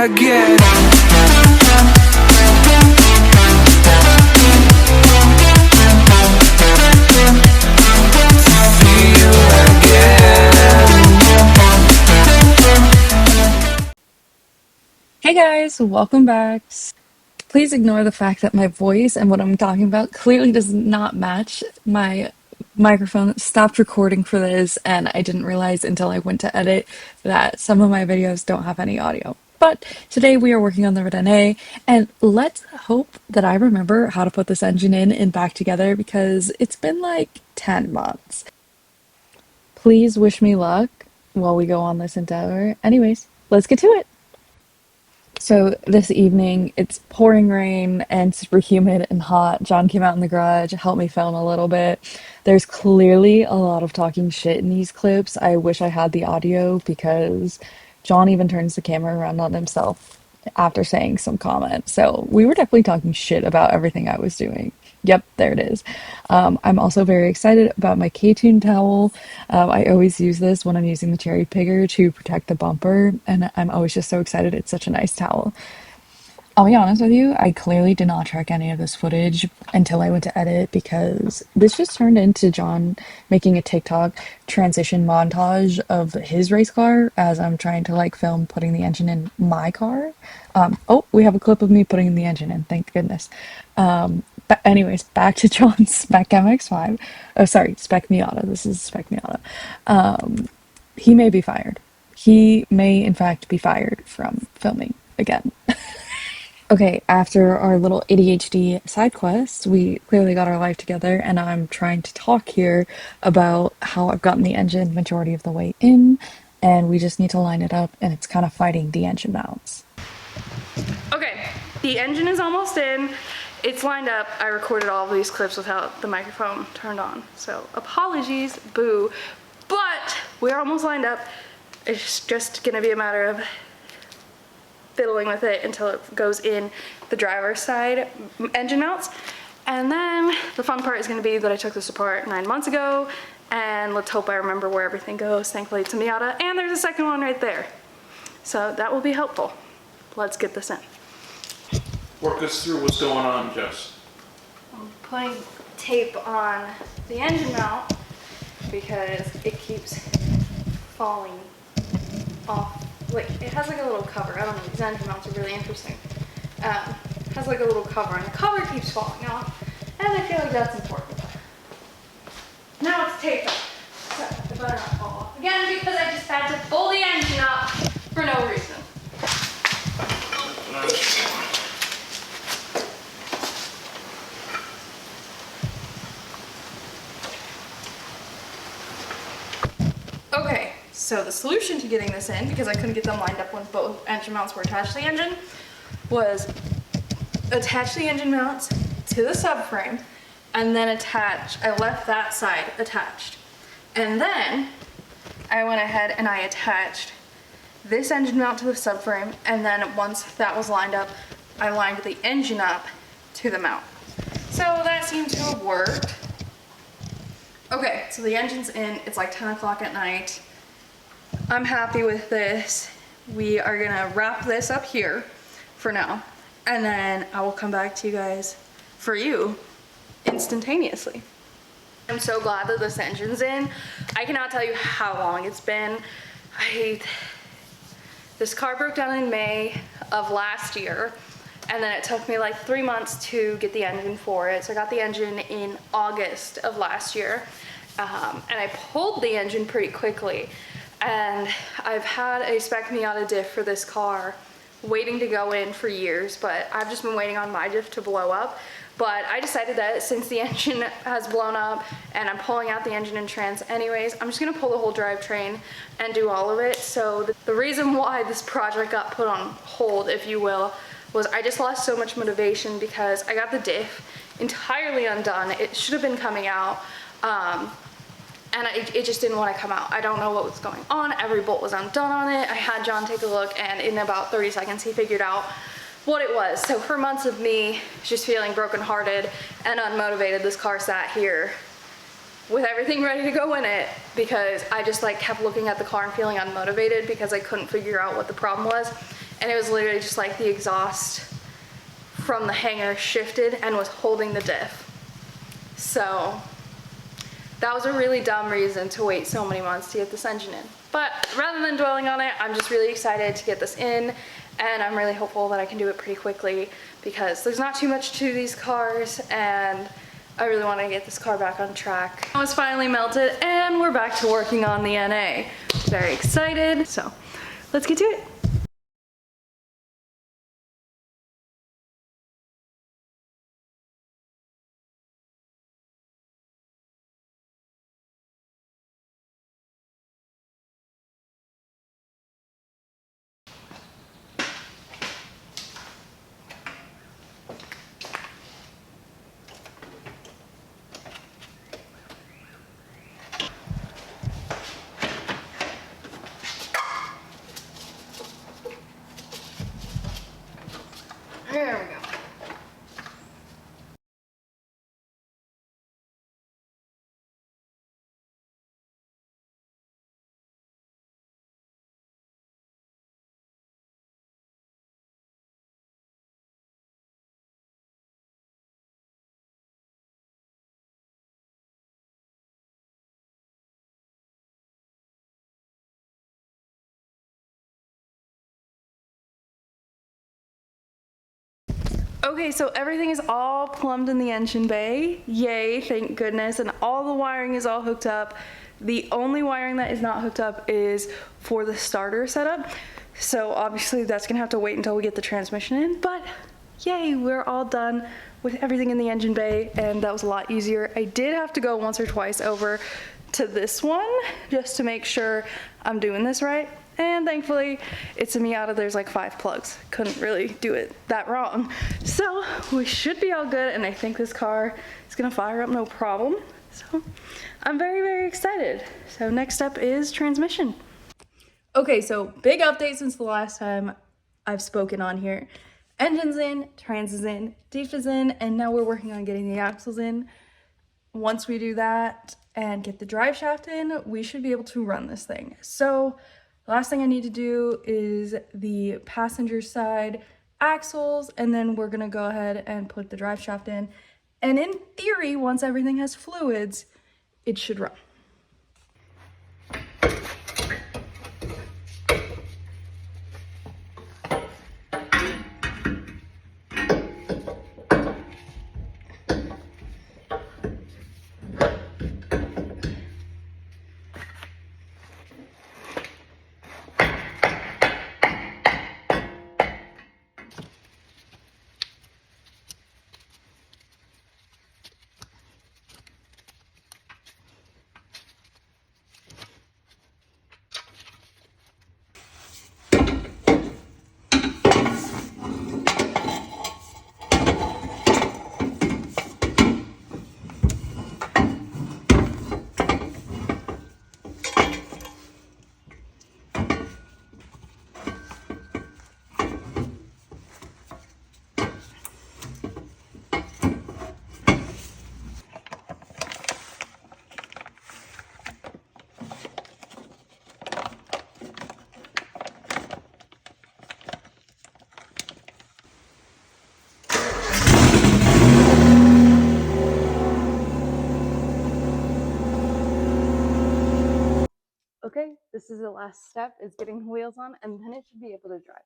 again. Hey guys, welcome back. Please ignore the fact that my voice and what I'm talking about clearly does not match. My microphone stopped recording for this, and I didn't realize until I went to edit that some of my videos don't have any audio. But today we are working on the red NA, and let's hope that I remember how to put this engine in and back together because it's been like 10 months. Please wish me luck while we go on this endeavor. Anyways, let's get to it. So this evening, it's pouring rain and super humid and hot. John came out in the garage, helped me film a little bit. There's clearly a lot of talking shit in these clips. I wish I had the audio because John even turns the camera around on himself after saying some comment. So we were definitely talking shit about everything I was doing. Yep, there it is. I'm also very excited about my K-Tune towel. I always use this when I'm using the cherry picker to protect the bumper, and I'm always just so excited. It's such a nice towel. I'll be honest with you, I clearly did not track any of this footage until I went to edit because this just turned into John making a TikTok transition montage of his race car as I'm trying to like film putting the engine in my car. Oh, we have a clip of me putting the engine in, thank goodness. But anyways, back to John's Spec MX-5. Oh, sorry, Spec Miata. This is Spec Miata. He may be fired. He may, in fact, be fired from filming again. Okay, after our little ADHD side quest, we clearly got our life together, and I'm trying to talk here about how I've gotten the engine majority of the way in, and we just need to line it up, and it's kind of fighting the engine mounts. Okay, the engine is almost in. It's lined up. I recorded all of these clips without the microphone turned on, so apologies, boo. But we're almost lined up. It's just gonna be a matter of fiddling with it until it goes in the driver's side engine mounts. And then the fun part is going to be that I took this apart 9 months ago, and let's hope I remember where everything goes. Thankfully it's a Miata, and there's a second one right there. So that will be helpful. Let's get this in. Work us through what's going on, Jess. I'm putting tape on the engine mount because it keeps falling off. Like, it has like a little cover. I don't know, these engine mounts are really interesting. It has like a little cover, and the cover keeps falling off, and I feel like that's important. Now it's taped up, so it better not fall off again because I just had to pull the engine up for no reason. Okay, so the solution to getting this in, because I couldn't get them lined up when both engine mounts were attached to the engine, was attach the engine mounts to the subframe and then I left that side attached. And then I went ahead and I attached this engine mount to the subframe, and then once that was lined up, I lined the engine up to the mount. So that seemed to have worked. Okay, so the engine's in, it's like 10 o'clock at night. I'm happy with this. We are gonna wrap this up here for now, and then I will come back to you guys for you instantaneously. I'm so glad that this engine's in. I cannot tell you how long it's been. This car broke down in May of last year, and then it took me like 3 months to get the engine for it. So I got the engine in August of last year, and I pulled the engine pretty quickly. And I've had a spec Miata diff for this car waiting to go in for years, but I've just been waiting on my diff to blow up. But I decided that since the engine has blown up and I'm pulling out the engine and trans anyways, I'm just gonna pull the whole drivetrain and do all of it. So the reason why this project got put on hold, if you will, was I just lost so much motivation because I got the diff entirely undone. It should have been coming out, and it just didn't want to come out. I don't know what was going on. Every bolt was undone on it. I had John take a look, and in about 30 seconds he figured out what it was. So for months of me just feeling brokenhearted and unmotivated, this car sat here with everything ready to go in it because I just like kept looking at the car and feeling unmotivated because I couldn't figure out what the problem was. and it was literally just like the exhaust from the hanger shifted and was holding the diff. So that was a really dumb reason to wait so many months to get this engine in. But rather than dwelling on it, I'm just really excited to get this in, and I'm really hopeful that I can do it pretty quickly because there's not too much to these cars, and I really want to get this car back on track. It was finally melted, and we're back to working on the NA. Very excited, so let's get to it. There we go. Okay, so everything is all plumbed in the engine bay. Yay, thank goodness. And all the wiring is all hooked up. The only wiring that is not hooked up is for the starter setup. So obviously that's gonna have to wait until we get the transmission in, but yay, we're all done with everything in the engine bay, and that was a lot easier. I did have to go once or twice over to this one just to make sure I'm doing this right. And thankfully, it's a Miata, there's like 5 plugs. Couldn't really do it that wrong. So we should be all good, and I think this car is gonna fire up no problem. So I'm very, very excited. So next up is transmission. Okay, so big update since the last time I've spoken on here. Engine's in, trans is in, diff is in, and now we're working on getting the axles in. Once we do that and get the drive shaft in, we should be able to run this thing. So the last thing I need to do is the passenger side axles, and then we're gonna go ahead and put the drive shaft in. And in theory, once everything has fluids, it should run. Okay, this is the last step, is getting the wheels on, and then it should be able to drive.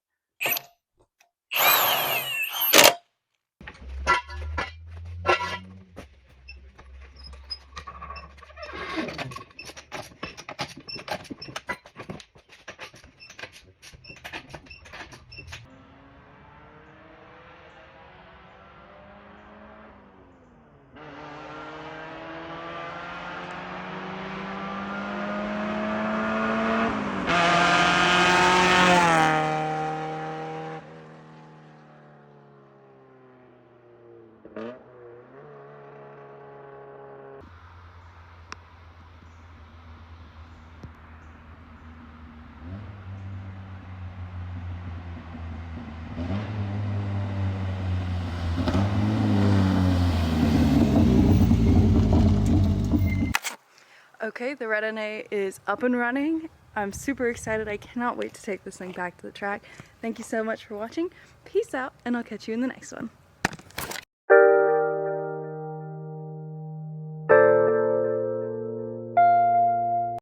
Okay, the red NA is up and running, I'm super excited. I cannot wait to take this thing back to the track. Thank you so much for watching. Peace out, and I'll catch you in the next one.